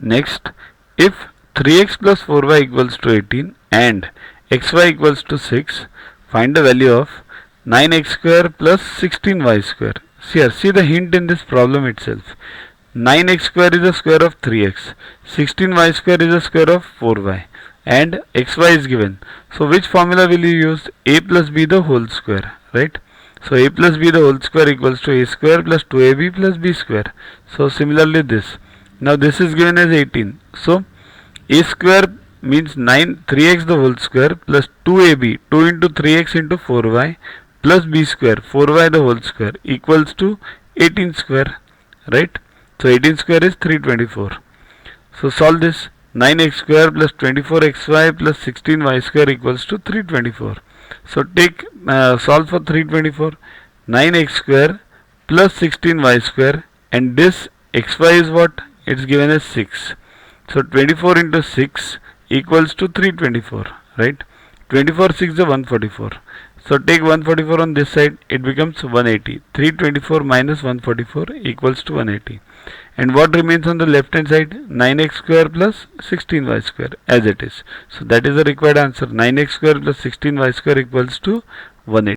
Next, if 3x plus 4y equals to 18 and xy equals to 6, find the value of 9x square plus 16y square. See the hint in this problem itself. 9x square is the square of 3x, 16y square is the square of 4y, and xy is given. So which formula will you use? A plus b the whole square, right? So a plus b the whole square equals to a square plus 2ab plus b square. So similarly this. Now this is given as 18. So a square means 3x the whole square plus 2ab, 2 into 3x into 4y plus b square, 4y the whole square equals to 18 square, right? So 18 square is 324. So solve this. 9x square plus 24xy plus 16y square equals to 324. So take solve for 324. 9x square plus 16y square, and this xy is what? It's given as 6. So 24 into 6 equals to 324, right? 24 6 is 144. So take 144 on this side, it becomes 180. 324 minus 144 equals to 180. And what remains on the left hand side? 9x square plus 16y square as it is. So that is the required answer. 9x square plus 16y square equals to 180.